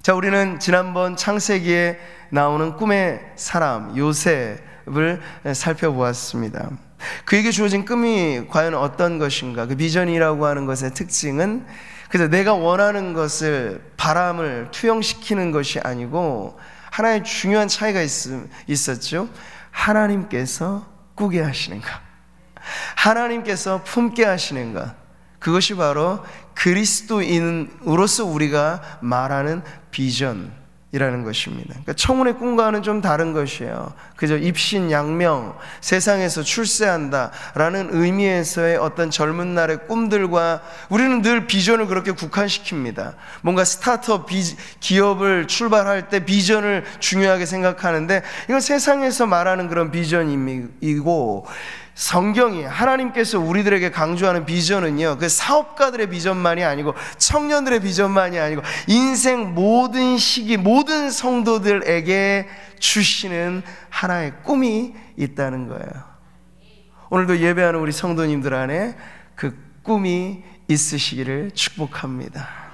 자, 우리는 지난번 창세기에 나오는 꿈의 사람 요셉을 살펴보았습니다. 그에게 주어진 꿈이 과연 어떤 것인가? 그 비전이라고 하는 것의 특징은 그래서 내가 원하는 것을 바람을 투영시키는 것이 아니고 하나의 중요한 차이가 있었죠. 하나님께서 꾸게 하시는가, 하나님께서 품게 하시는가, 그것이 바로 그리스도인으로서 우리가 말하는 비전이라는 것입니다. 그러니까 청혼의 꿈과는 좀 다른 것이에요. 그저 입신양명, 세상에서 출세한다 라는 의미에서의 어떤 젊은 날의 꿈들과 우리는 늘 비전을 그렇게 국한시킵니다. 뭔가 스타트업 기업을 출발할 때 비전을 중요하게 생각하는데 이건 세상에서 말하는 그런 비전이고, 성경이 하나님께서 우리들에게 강조하는 비전은요, 그 사업가들의 비전만이 아니고 청년들의 비전만이 아니고 인생 모든 시기 모든 성도들에게 주시는 하나의 꿈이 있다는 거예요. 오늘도 예배하는 우리 성도님들 안에 그 꿈이 있으시기를 축복합니다.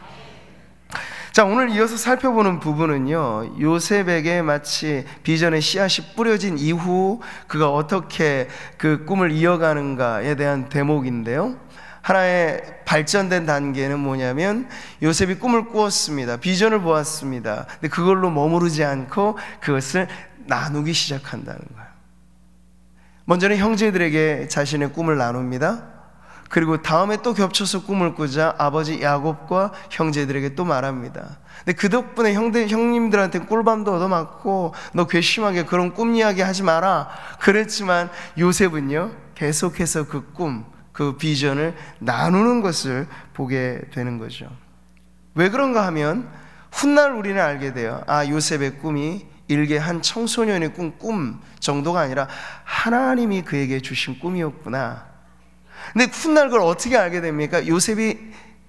자, 오늘 이어서 살펴보는 부분은요, 요셉에게 마치 비전의 씨앗이 뿌려진 이후 그가 어떻게 그 꿈을 이어가는가에 대한 대목인데요, 하나의 발전된 단계는 뭐냐면 요셉이 꿈을 꾸었습니다. 비전을 보았습니다. 근데 그걸로 머무르지 않고 그것을 나누기 시작한다는 거예요. 먼저는 형제들에게 자신의 꿈을 나눕니다. 그리고 다음에 또 겹쳐서 꿈을 꾸자 아버지 야곱과 형제들에게 또 말합니다. 근데 그 덕분에 형님들한테 꿀밤도 얻어맞고 너 괘씸하게 그런 꿈 이야기 하지 마라 그랬지만 요셉은요, 계속해서 그 꿈, 그 비전을 나누는 것을 보게 되는 거죠. 왜 그런가 하면 훗날 우리는 알게 돼요. 아, 요셉의 꿈이 일개 한 청소년의 꿈 정도가 아니라 하나님이 그에게 주신 꿈이었구나. 근데 훗날 그걸 어떻게 알게 됩니까? 요셉이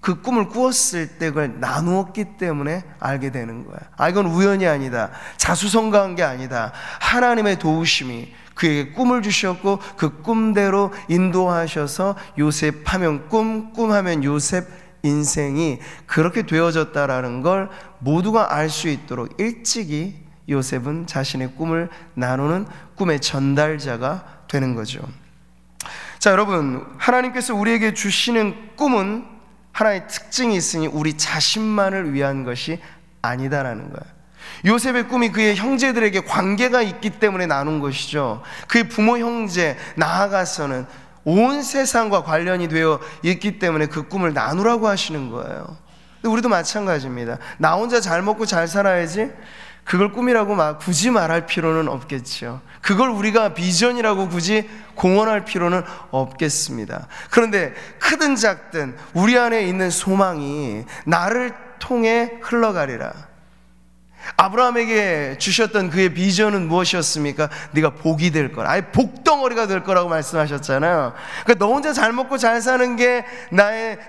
그 꿈을 꾸었을 때 그걸 나누었기 때문에 알게 되는 거야. 아, 이건 우연이 아니다, 자수성가한 게 아니다, 하나님의 도우심이 그에게 꿈을 주셨고 그 꿈대로 인도하셔서 요셉 하면 꿈 하면 요셉 인생이 그렇게 되어졌다라는 걸 모두가 알 수 있도록 일찍이 요셉은 자신의 꿈을 나누는 꿈의 전달자가 되는 거죠. 자, 여러분, 하나님께서 우리에게 주시는 꿈은 하나의 특징이 있으니 우리 자신만을 위한 것이 아니다라는 거예요. 요셉의 꿈이 그의 형제들에게 관계가 있기 때문에 나눈 것이죠. 그의 부모, 형제, 나아가서는 온 세상과 관련이 되어 있기 때문에 그 꿈을 나누라고 하시는 거예요. 우리도 마찬가지입니다. 나 혼자 잘 먹고 잘 살아야지, 그걸 꿈이라고 굳이 말할 필요는 없겠죠. 그걸 우리가 비전이라고 굳이 공언할 필요는 없겠습니다. 그런데 크든 작든 우리 안에 있는 소망이 나를 통해 흘러가리라. 아브라함에게 주셨던 그의 비전은 무엇이었습니까? 네가 복이 될 거라, 아예 복덩어리가 될 거라고 말씀하셨잖아요. 그러니까 너 혼자 잘 먹고 잘 사는 게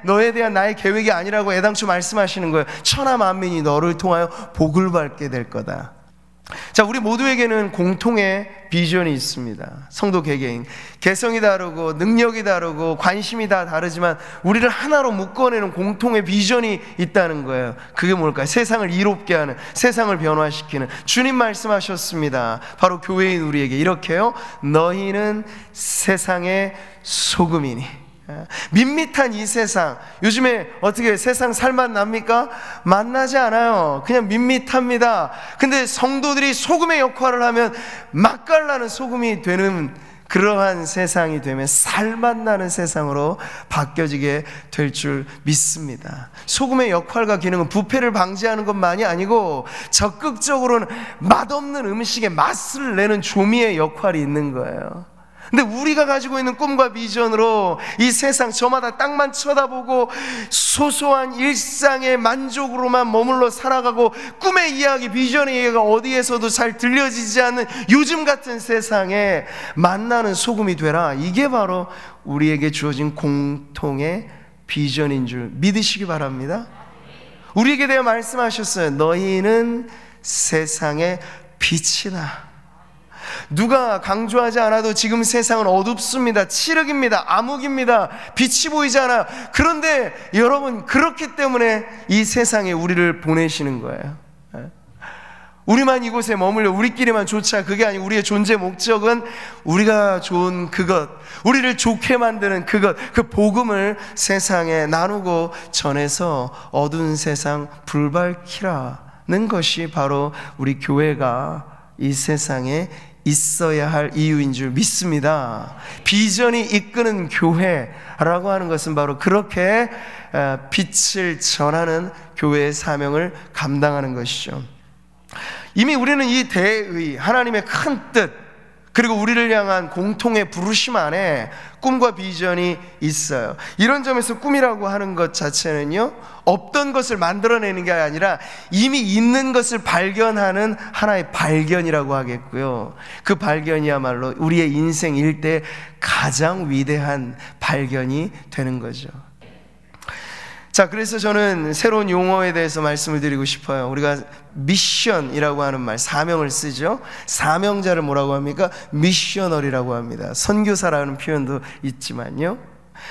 너에 대한 나의 계획이 아니라고 애당초 말씀하시는 거예요. 천하 만민이 너를 통하여 복을 받게 될 거다. 자, 우리 모두에게는 공통의 비전이 있습니다. 성도 개개인 개성이 다르고 능력이 다르고 관심이 다 다르지만 우리를 하나로 묶어내는 공통의 비전이 있다는 거예요. 그게 뭘까요? 세상을 이롭게 하는, 세상을 변화시키는. 주님 말씀하셨습니다. 바로 교회인 우리에게 이렇게요, 너희는 세상의 소금이니. 밋밋한 이 세상, 요즘에 어떻게 세상 살맛 납니까? 맛나지 않아요. 그냥 밋밋합니다. 근데 성도들이 소금의 역할을 하면 맛깔나는 소금이 되는 그러한 세상이 되면 살맛 나는 세상으로 바뀌어지게 될 줄 믿습니다. 소금의 역할과 기능은 부패를 방지하는 것만이 아니고 적극적으로는 맛없는 음식에 맛을 내는 조미의 역할이 있는 거예요. 근데 우리가 가지고 있는 꿈과 비전으로 이 세상 저마다 땅만 쳐다보고 소소한 일상의 만족으로만 머물러 살아가고 꿈의 이야기, 비전의 이야기가 어디에서도 잘 들려지지 않는 요즘 같은 세상에 만나는 소금이 되라. 이게 바로 우리에게 주어진 공통의 비전인 줄 믿으시기 바랍니다. 우리에게 대해 말씀하셨어요. 너희는 세상의 빛이다. 누가 강조하지 않아도 지금 세상은 어둡습니다. 칠흑입니다. 암흑입니다. 빛이 보이지 않아요. 그런데 여러분, 그렇기 때문에 이 세상에 우리를 보내시는 거예요. 우리만 이곳에 머물려 우리끼리만 좋자, 그게 아니고 우리의 존재 목적은 우리가 좋은 그것, 우리를 좋게 만드는 그것, 그 복음을 세상에 나누고 전해서 어두운 세상 불밝히라는 것이 바로 우리 교회가 이 세상에 있어야 할 이유인 줄 믿습니다. 비전이 이끄는 교회라고 하는 것은 바로 그렇게 빛을 전하는 교회의 사명을 감당하는 것이죠. 이미 우리는 이 대의 하나님의 큰 뜻, 그리고 우리를 향한 공통의 부르심 안에 꿈과 비전이 있어요. 이런 점에서 꿈이라고 하는 것 자체는요, 없던 것을 만들어내는 게 아니라 이미 있는 것을 발견하는 하나의 발견이라고 하겠고요. 그 발견이야말로 우리의 인생 일대 가장 위대한 발견이 되는 거죠. 자, 그래서 저는 새로운 용어에 대해서 말씀을 드리고 싶어요. 우리가 미션이라고 하는 말, 사명을 쓰죠. 사명자를 뭐라고 합니까? 미셔널이라고 합니다. 선교사라는 표현도 있지만요.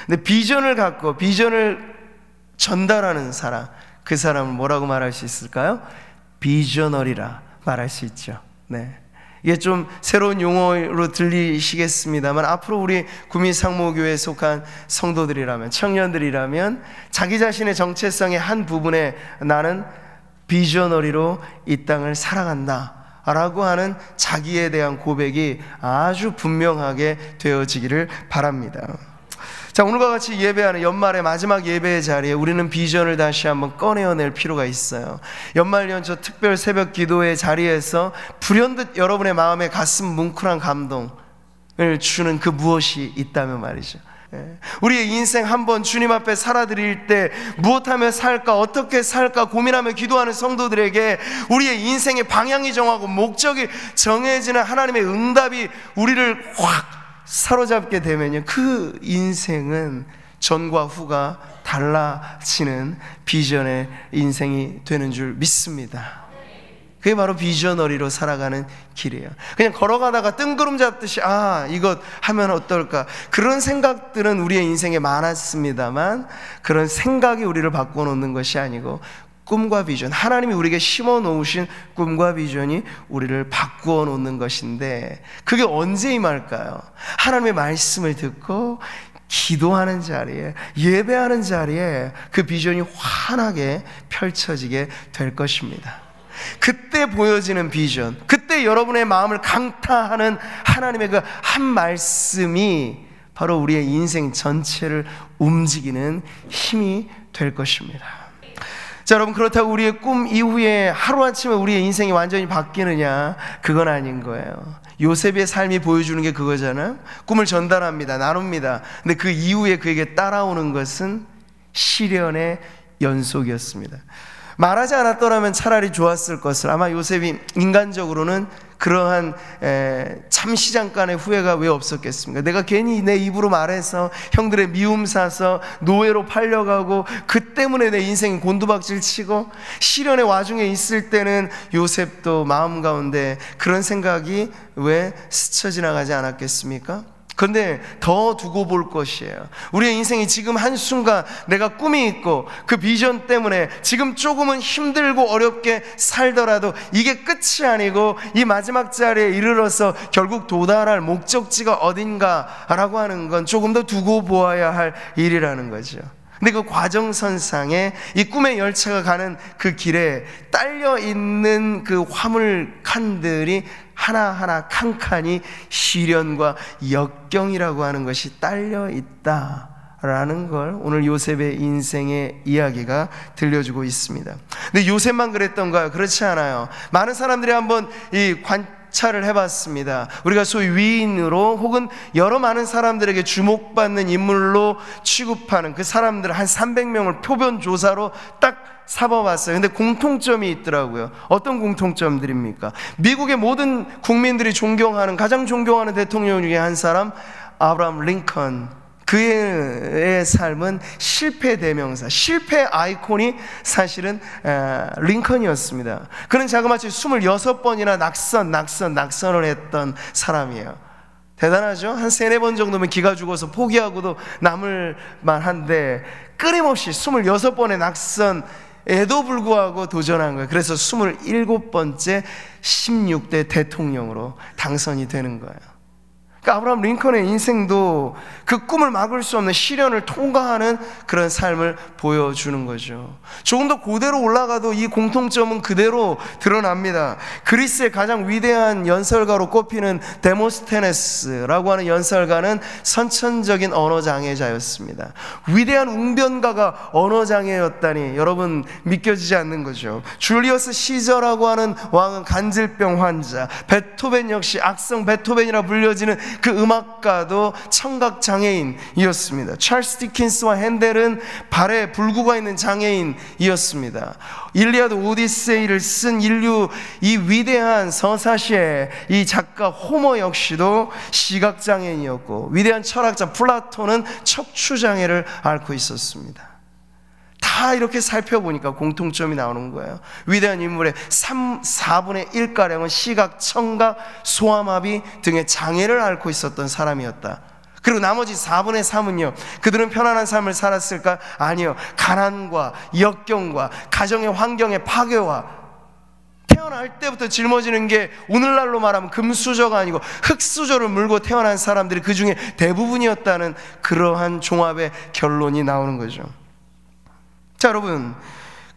근데 비전을 갖고 비전을 전달하는 사람, 그 사람은 뭐라고 말할 수 있을까요? 비저널이라 말할 수 있죠. 네. 이게 좀 새로운 용어로 들리시겠습니다만, 앞으로 우리 구미상무교회에 속한 성도들이라면, 청년들이라면 자기 자신의 정체성의 한 부분에 나는 비저너리로 이 땅을 살아간다 라고 하는 자기에 대한 고백이 아주 분명하게 되어지기를 바랍니다. 자, 오늘과 같이 예배하는 연말의 마지막 예배의 자리에 우리는 비전을 다시 한번 꺼내어낼 필요가 있어요. 연말연초 특별 새벽 기도의 자리에서 불현듯 여러분의 마음에 가슴 뭉클한 감동을 주는 그 무엇이 있다면 말이죠. 우리의 인생 한번 주님 앞에 살아드릴 때 무엇하며 살까, 어떻게 살까 고민하며 기도하는 성도들에게 우리의 인생의 방향이 정하고 목적이 정해지는 하나님의 응답이 우리를 확 사로잡게 되면요, 그 인생은 전과 후가 달라지는 비전의 인생이 되는 줄 믿습니다. 그게 바로 비저너리로 살아가는 길이에요. 그냥 걸어가다가 뜬구름 잡듯이 이것 하면 어떨까, 그런 생각들은 우리의 인생에 많았습니다만 그런 생각이 우리를 바꿔놓는 것이 아니고 꿈과 비전, 하나님이 우리에게 심어 놓으신 꿈과 비전이 우리를 바꾸어 놓는 것인데, 그게 언제 임할까요? 하나님의 말씀을 듣고 기도하는 자리에, 예배하는 자리에 그 비전이 환하게 펼쳐지게 될 것입니다. 그때 보여지는 비전, 그때 여러분의 마음을 강타하는 하나님의 그 한 말씀이 바로 우리의 인생 전체를 움직이는 힘이 될 것입니다. 자, 여러분, 그렇다고 우리의 꿈 이후에 하루아침에 우리의 인생이 완전히 바뀌느냐? 그건 아닌 거예요. 요셉의 삶이 보여주는 게 그거잖아요. 꿈을 전달합니다, 나눕니다. 근데 그 이후에 그에게 따라오는 것은 시련의 연속이었습니다. 말하지 않았더라면 차라리 좋았을 것을, 아마 요셉이 인간적으로는 그러한 잠시 잠깐의 후회가 왜 없었겠습니까? 내가 괜히 내 입으로 말해서 형들의 미움 사서 노예로 팔려가고 그 때문에 내 인생이 곤두박질 치고, 시련의 와중에 있을 때는 요셉도 마음 가운데 그런 생각이 왜 스쳐 지나가지 않았겠습니까? 그런데 더 두고 볼 것이에요. 우리의 인생이 지금 한순간 내가 꿈이 있고 그 비전 때문에 지금 조금은 힘들고 어렵게 살더라도 이게 끝이 아니고 이 마지막 자리에 이르러서 결국 도달할 목적지가 어딘가라고 하는 건 조금 더 두고 보아야 할 일이라는 거죠. 근데 그 과정선상에 이 꿈의 열차가 가는 그 길에 딸려있는 그 화물 칸들이 하나하나 칸칸이 시련과 역경이라고 하는 것이 딸려있다라는 걸 오늘 요셉의 인생의 이야기가 들려주고 있습니다. 근데 요셉만 그랬던가요? 그렇지 않아요. 많은 사람들이 한번 이 관찰을 해봤습니다. 우리가 소위 위인으로 혹은 여러 많은 사람들에게 주목받는 인물로 취급하는 그 사람들 한 300명을 표본 조사로 딱 sab어봤어요. 근데 공통점이 있더라고요. 어떤 공통점들입니까? 미국의 모든 국민들이 존경하는, 가장 존경하는 대통령 중에 한 사람, 아브라함 링컨. 그의 삶은 실패 대명사, 실패 아이콘이 사실은 링컨이었습니다. 그는 자그마치 26번이나 낙선을 했던 사람이에요. 대단하죠? 한 3-4번 정도면 기가 죽어서 포기하고도 남을 만한데 끊임없이 26번의 낙선, 에도 불구하고 도전한 거예요. 그래서 27번째 16대 대통령으로 당선이 되는 거예요. 그러니까 아브라함 링컨의 인생도 그 꿈을 막을 수 없는 시련을 통과하는 그런 삶을 보여주는 거죠. 조금 더 고대로 올라가도 이 공통점은 그대로 드러납니다. 그리스의 가장 위대한 연설가로 꼽히는 데모스테네스라고 하는 연설가는 선천적인 언어장애자였습니다. 위대한 웅변가가 언어장애였다니 여러분 믿겨지지 않는 거죠. 줄리어스 시저라고 하는 왕은 간질병 환자, 베토벤 역시 악성 베토벤이라 불려지는 그 음악가도 청각장애인이었습니다. 찰스 디킨스와 핸델은 발에 불구가 있는 장애인이었습니다. 일리아드 오디세이를 쓴 인류 이 위대한 서사시의 이 작가 호머 역시도 시각장애인이었고, 위대한 철학자 플라톤은 척추장애를 앓고 있었습니다. 다 이렇게 살펴보니까 공통점이 나오는 거예요. 위대한 인물의 4분의 1가량은 시각, 청각, 소아마비 등의 장애를 앓고 있었던 사람이었다. 그리고 나머지 4분의 3은요, 그들은 편안한 삶을 살았을까? 아니요. 가난과 역경과 가정의 환경의 파괴와 태어날 때부터 짊어지는 게 오늘날로 말하면 금수저가 아니고 흙수저를 물고 태어난 사람들이 그 중에 대부분이었다는 그러한 종합의 결론이 나오는 거죠. 자, 여러분,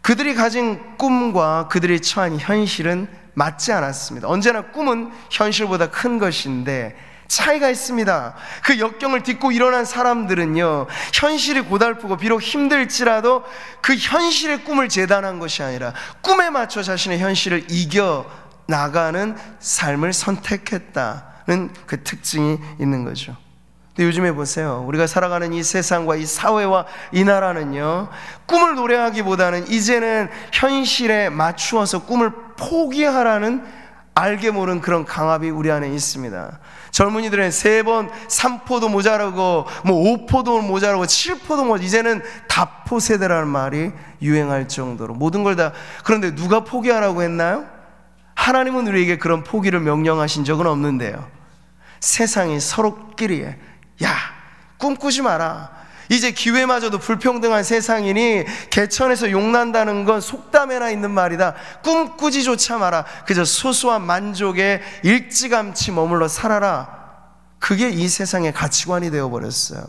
그들이 가진 꿈과 그들이 처한 현실은 맞지 않았습니다. 언제나 꿈은 현실보다 큰 것인데 차이가 있습니다. 그 역경을 딛고 일어난 사람들은요, 현실이 고달프고 비록 힘들지라도 그 현실의 꿈을 재단한 것이 아니라 꿈에 맞춰 자신의 현실을 이겨나가는 삶을 선택했다는 그 특징이 있는 거죠. 근데 요즘에 보세요. 우리가 살아가는 이 세상과 이 사회와 이 나라는요, 꿈을 노래하기보다는 이제는 현실에 맞추어서 꿈을 포기하라는 알게 모른 그런 강압이 우리 안에 있습니다. 젊은이들은 3번 3포도 모자라고 5포도 모자라고 7포도 모자라고 이제는 다포 세대라는 말이 유행할 정도로 모든 걸 다. 그런데 누가 포기하라고 했나요? 하나님은 우리에게 그런 포기를 명령하신 적은 없는데요, 세상이 서로끼리 야, 꿈꾸지 마라, 이제 기회마저도 불평등한 세상이니 개천에서 용난다는 건 속담에나 있는 말이다, 꿈꾸지조차 마라, 그저 소소한 만족에 일찌감치 머물러 살아라, 그게 이 세상의 가치관이 되어버렸어요.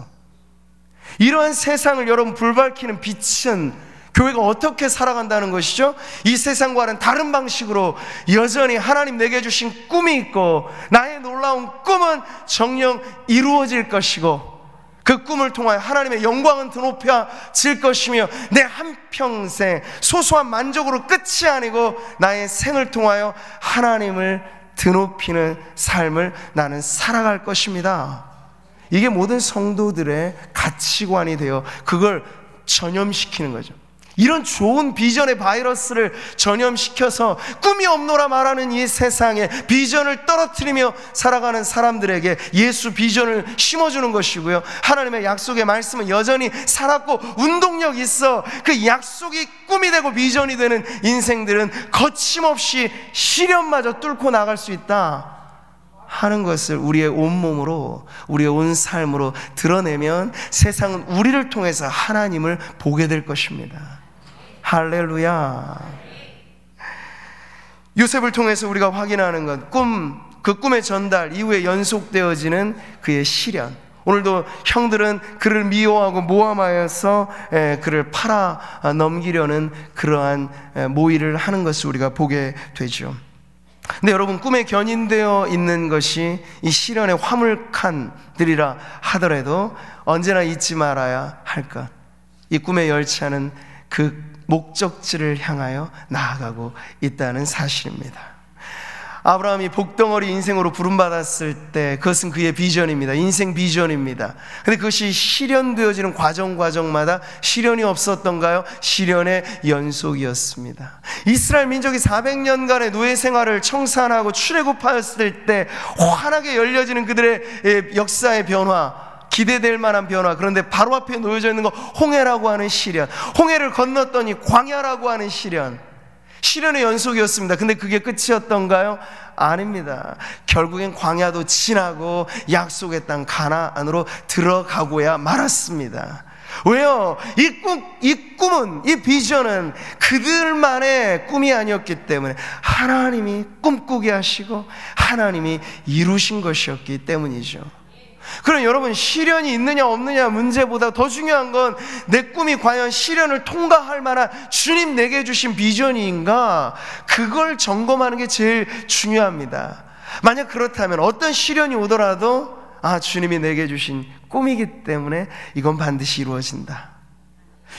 이러한 세상을 여러분 불밝히는 빛은 교회가 어떻게 살아간다는 것이죠? 이 세상과는 다른 방식으로 여전히 하나님 내게 주신 꿈이 있고, 나의 놀라운 꿈은 정녕 이루어질 것이고, 그 꿈을 통하여 하나님의 영광은 드높여질 것이며, 내 한평생 소소한 만족으로 끝이 아니고 나의 생을 통하여 하나님을 드높이는 삶을 나는 살아갈 것입니다. 이게 모든 성도들의 가치관이 되어 그걸 전염시키는 거죠. 이런 좋은 비전의 바이러스를 전염시켜서 꿈이 없노라 말하는 이 세상에 비전을 떨어뜨리며 살아가는 사람들에게 예수 비전을 심어주는 것이고요, 하나님의 약속의 말씀은 여전히 살았고 운동력 있어 그 약속이 꿈이 되고 비전이 되는 인생들은 거침없이 시련마저 뚫고 나갈 수 있다 하는 것을 우리의 온몸으로, 우리의 온 삶으로 드러내면 세상은 우리를 통해서 하나님을 보게 될 것입니다. 할렐루야. 요셉을 통해서 우리가 확인하는 것, 그 꿈의 전달 이후에 연속되어지는 그의 시련. 오늘도 형들은 그를 미워하고 모함하여서 그를 팔아 넘기려는 그러한 모의를 하는 것을 우리가 보게 되죠. 근데 여러분, 꿈에 견인되어 있는 것이 이 시련의 화물칸들이라 하더라도 언제나 잊지 말아야 할 것, 이 꿈의 열차는 그 목적지를 향하여 나아가고 있다는 사실입니다. 아브라함이 복덩어리 인생으로 부름받았을 때 그것은 그의 비전입니다. 인생 비전입니다. 근데 그것이 실현되어지는 과정마다 시련이 없었던가요? 시련의 연속이었습니다. 이스라엘 민족이 400년간의 노예 생활을 청산하고 출애굽하였을 때 환하게 열려지는 그들의 역사의 변화, 기대될 만한 변화. 그런데 바로 앞에 놓여져 있는 거 홍해라고 하는 시련, 홍해를 건넜더니 광야라고 하는 시련, 시련의 연속이었습니다. 근데 그게 끝이었던가요? 아닙니다. 결국엔 광야도 지나고 약속의 땅 가나안으로 들어가고야 말았습니다. 왜요? 이 꿈은, 이 비전은 그들만의 꿈이 아니었기 때문에 하나님이 꿈꾸게 하시고 하나님이 이루신 것이었기 때문이죠. 그럼 여러분, 시련이 있느냐 없느냐 문제보다 더 중요한 건 내 꿈이 과연 시련을 통과할 만한 주님 내게 주신 비전인가, 그걸 점검하는 게 제일 중요합니다. 만약 그렇다면 어떤 시련이 오더라도 주님이 내게 주신 꿈이기 때문에 이건 반드시 이루어진다.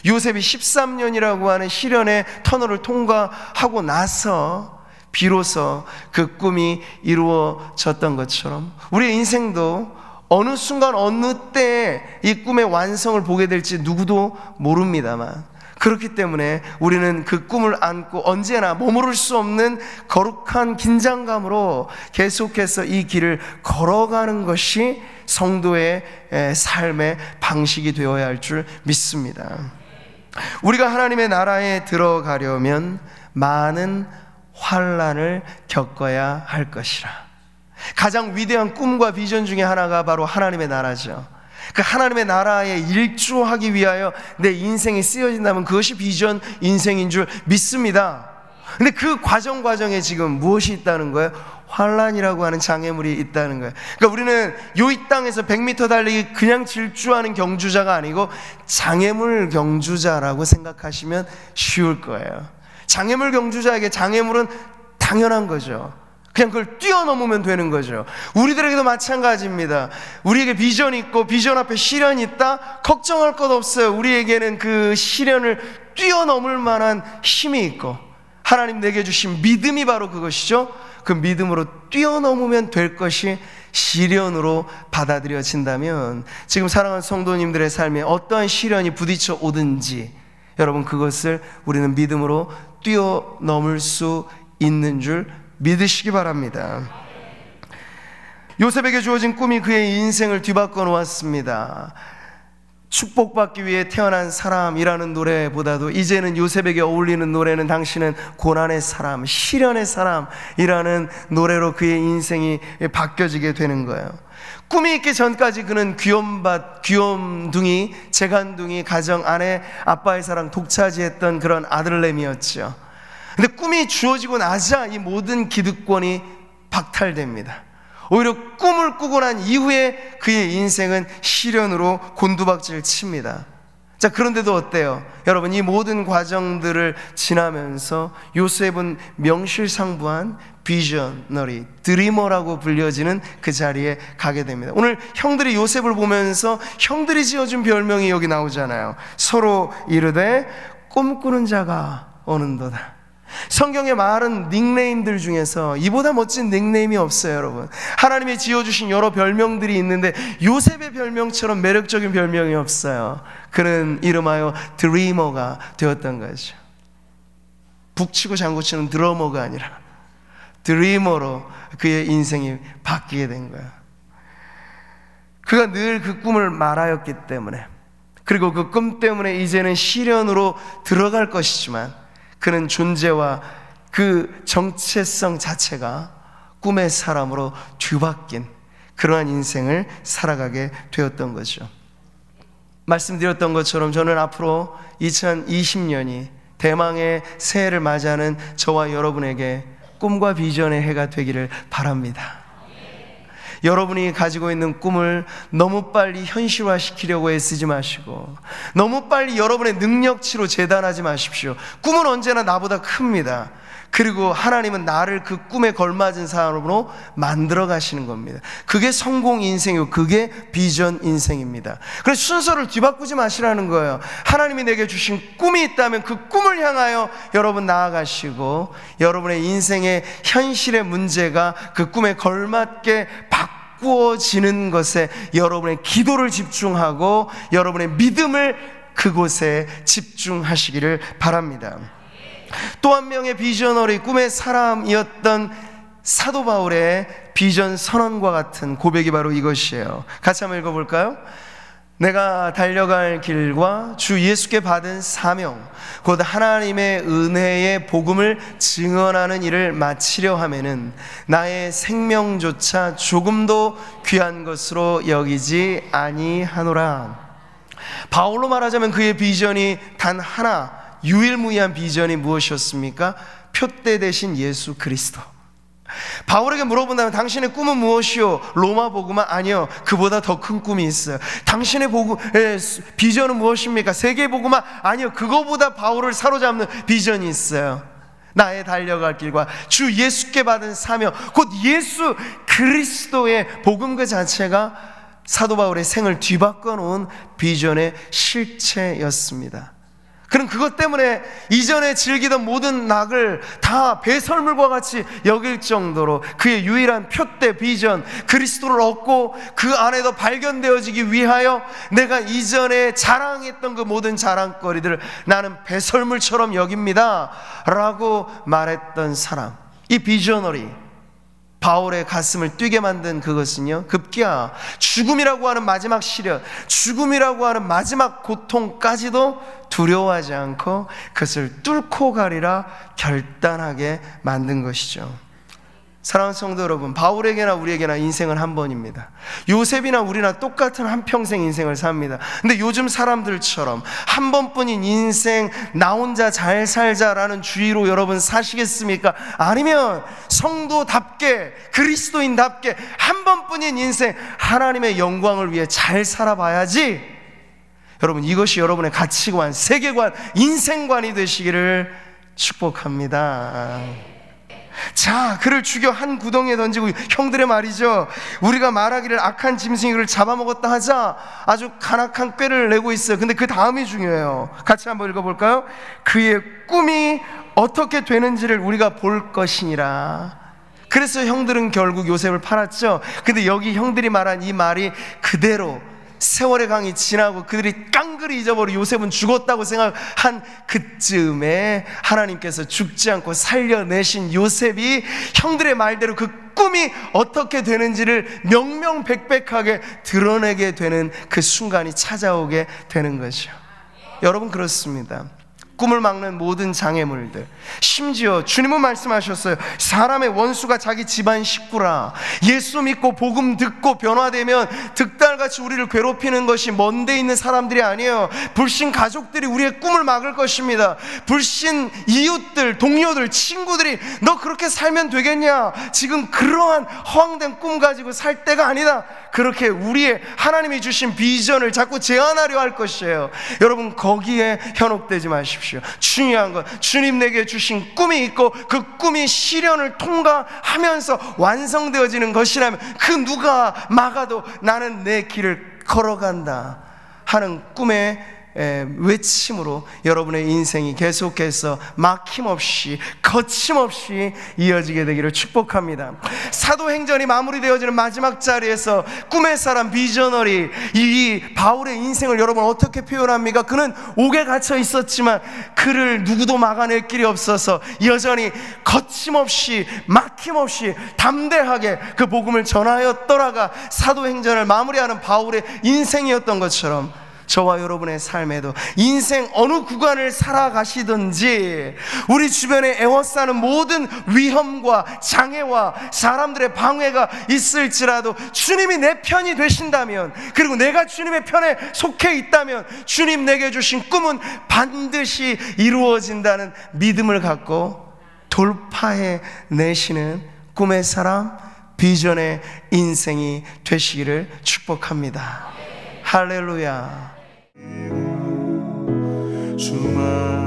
요셉이 13년이라고 하는 시련의 터널을 통과하고 나서 비로소 그 꿈이 이루어졌던 것처럼 우리의 인생도 어느 순간 어느 때에 이 꿈의 완성을 보게 될지 누구도 모릅니다만, 그렇기 때문에 우리는 그 꿈을 안고 언제나 머무를 수 없는 거룩한 긴장감으로 계속해서 이 길을 걸어가는 것이 성도의 삶의 방식이 되어야 할 줄 믿습니다. 우리가 하나님의 나라에 들어가려면 많은 환난을 겪어야 할 것이라. 가장 위대한 꿈과 비전 중에 하나가 바로 하나님의 나라죠. 그 하나님의 나라에 일조하기 위하여 내 인생이 쓰여진다면 그것이 비전 인생인 줄 믿습니다. 근데 그 과정에 지금 무엇이 있다는 거예요? 환난이라고 하는 장애물이 있다는 거예요. 그러니까 우리는 이 땅에서 100m 달리기 그냥 질주하는 경주자가 아니고 장애물 경주자라고 생각하시면 쉬울 거예요. 장애물 경주자에게 장애물은 당연한 거죠. 그냥 그걸 뛰어넘으면 되는 거죠. 우리들에게도 마찬가지입니다. 우리에게 비전이 있고 비전 앞에 시련이 있다? 걱정할 것 없어요. 우리에게는 그 시련을 뛰어넘을 만한 힘이 있고 하나님 내게 주신 믿음이 바로 그것이죠. 그 믿음으로 뛰어넘으면 될 것이 시련으로 받아들여진다면, 지금 사랑하는 성도님들의 삶에 어떠한 시련이 부딪혀 오든지 여러분, 그것을 우리는 믿음으로 뛰어넘을 수 있는 줄 믿으시기 바랍니다. 요셉에게 주어진 꿈이 그의 인생을 뒤바꿔 놓았습니다. 축복받기 위해 태어난 사람이라는 노래보다도 이제는 요셉에게 어울리는 노래는 당신은 고난의 사람, 시련의 사람이라는 노래로 그의 인생이 바뀌어지게 되는 거예요. 꿈이 있기 전까지 그는 귀염둥이, 재간둥이, 가정, 아내, 아빠의 사랑 독차지했던 그런 아들내미였죠. 근데 꿈이 주어지고 나자 이 모든 기득권이 박탈됩니다. 오히려 꿈을 꾸고 난 이후에 그의 인생은 시련으로 곤두박질을 칩니다. 자, 그런데도 어때요? 여러분, 이 모든 과정들을 지나면서 요셉은 명실상부한 비저너리, 드리머라고 불려지는 그 자리에 가게 됩니다. 오늘 형들이 요셉을 보면서 형들이 지어준 별명이 여기 나오잖아요. 서로 이르되 꿈꾸는 자가 오는도다. 성경에 많은 닉네임들 중에서 이보다 멋진 닉네임이 없어요, 여러분. 하나님이 지어주신 여러 별명들이 있는데 요셉의 별명처럼 매력적인 별명이 없어요. 그는 이름하여 드리머가 되었던 거죠. 북치고 장구치는 드러머가 아니라 드리머로 그의 인생이 바뀌게 된 거예요. 그가 늘 그 꿈을 말하였기 때문에, 그리고 그 꿈 때문에 이제는 시련으로 들어갈 것이지만 그는 존재와 그 정체성 자체가 꿈의 사람으로 뒤바뀐 그러한 인생을 살아가게 되었던 거죠. 말씀드렸던 것처럼 저는 앞으로 2020년이 대망의 새해를 맞이하는 저와 여러분에게 꿈과 비전의 해가 되기를 바랍니다. 여러분이 가지고 있는 꿈을 너무 빨리 현실화시키려고 애쓰지 마시고 너무 빨리 여러분의 능력치로 재단하지 마십시오. 꿈은 언제나 나보다 큽니다. 그리고 하나님은 나를 그 꿈에 걸맞은 사람으로 만들어 가시는 겁니다. 그게 성공 인생이고 그게 비전 인생입니다. 그래서 순서를 뒤바꾸지 마시라는 거예요. 하나님이 내게 주신 꿈이 있다면 그 꿈을 향하여 여러분 나아가시고, 여러분의 인생의 현실의 문제가 그 꿈에 걸맞게 바꾸어지는 것에 여러분의 기도를 집중하고 여러분의 믿음을 그곳에 집중하시기를 바랍니다. 또 한 명의 비저너리, 꿈의 사람이었던 사도 바울의 비전 선언과 같은 고백이 바로 이것이에요. 같이 한번 읽어볼까요? 내가 달려갈 길과 주 예수께 받은 사명, 곧 하나님의 은혜의 복음을 증언하는 일을 마치려 하면은 나의 생명조차 조금도 귀한 것으로 여기지 아니하노라. 바울로 말하자면 그의 비전이 단 하나, 유일무이한 비전이 무엇이었습니까? 표대 대신 예수 그리스도. 바울에게 물어본다면 당신의 꿈은 무엇이요? 로마 복음은 아니요, 그보다 더 큰 꿈이 있어요. 당신의 비전은 무엇입니까? 세계 복음은 아니요, 그거보다 바울을 사로잡는 비전이 있어요. 나의 달려갈 길과 주 예수께 받은 사명, 곧 예수 그리스도의 복음 그 자체가 사도 바울의 생을 뒤바꿔 놓은 비전의 실체였습니다. 그럼 그것 때문에 이전에 즐기던 모든 낙을 다 배설물과 같이 여길 정도로 그의 유일한 표대 비전 그리스도를 얻고 그 안에 더 발견되어지기 위하여 내가 이전에 자랑했던 그 모든 자랑거리들을 나는 배설물처럼 여깁니다 라고 말했던 사람, 이 비저너리, 바울의 가슴을 뛰게 만든 그것은요, 급기야 죽음이라고 하는 마지막 시련, 죽음이라고 하는 마지막 고통까지도 두려워하지 않고 그것을 뚫고 가리라 결단하게 만든 것이죠. 사랑하는 성도 여러분, 바울에게나 우리에게나 인생은 한 번입니다. 요셉이나 우리나 똑같은 한평생 인생을 삽니다. 근데 요즘 사람들처럼 한 번뿐인 인생 나 혼자 잘 살자라는 주의로 여러분 사시겠습니까? 아니면 성도답게, 그리스도인답게 한 번뿐인 인생 하나님의 영광을 위해 잘 살아봐야지, 여러분 이것이 여러분의 가치관, 세계관, 인생관이 되시기를 축복합니다. 자, 그를 죽여 한 구덩이에 던지고, 형들의 말이죠, 우리가 말하기를 악한 짐승이 그를 잡아먹었다 하자 아주 간악한 꾀를 내고 있어요. 근데 그 다음이 중요해요. 같이 한번 읽어볼까요? 그의 꿈이 어떻게 되는지를 우리가 볼 것이니라. 그래서 형들은 결국 요셉을 팔았죠. 근데 여기 형들이 말한 이 말이 그대로 세월의 강이 지나고 그들이 깡그리 잊어버리고 요셉은 죽었다고 생각한 그쯤에 하나님께서 죽지 않고 살려내신 요셉이 형들의 말대로 그 꿈이 어떻게 되는지를 명명백백하게 드러내게 되는 그 순간이 찾아오게 되는 거죠. 여러분, 그렇습니다. 꿈을 막는 모든 장애물들, 심지어 주님은 말씀하셨어요. 사람의 원수가 자기 집안 식구라. 예수 믿고 복음 듣고 변화되면 득달같이 우리를 괴롭히는 것이 먼데 있는 사람들이 아니에요. 불신 가족들이 우리의 꿈을 막을 것입니다. 불신 이웃들, 동료들, 친구들이 너 그렇게 살면 되겠냐, 지금 그러한 허황된 꿈 가지고 살 때가 아니다, 그렇게 우리의 하나님이 주신 비전을 자꾸 제한하려 할 것이에요. 여러분, 거기에 현혹되지 마십시오. 중요한 건 주님 내게 주신 꿈이 있고 그 꿈이 시련을 통과하면서 완성되어지는 것이라면 그 누가 막아도 나는 내 길을 걸어간다 하는 꿈의 외침으로 여러분의 인생이 계속해서 막힘없이 거침없이 이어지게 되기를 축복합니다. 사도행전이 마무리되어지는 마지막 자리에서 꿈의 사람 비저너리, 이 바울의 인생을 여러분 어떻게 표현합니까? 그는 옥에 갇혀 있었지만 그를 누구도 막아낼 길이 없어서 여전히 거침없이 막힘없이 담대하게 그 복음을 전하였더라가 사도행전을 마무리하는 바울의 인생이었던 것처럼 저와 여러분의 삶에도 인생 어느 구간을 살아가시든지 우리 주변에 에워싸는 모든 위험과 장애와 사람들의 방해가 있을지라도 주님이 내 편이 되신다면, 그리고 내가 주님의 편에 속해 있다면 주님 내게 주신 꿈은 반드시 이루어진다는 믿음을 갖고 돌파해 내시는 꿈의 사람, 비전의 인생이 되시기를 축복합니다. 할렐루야. 주만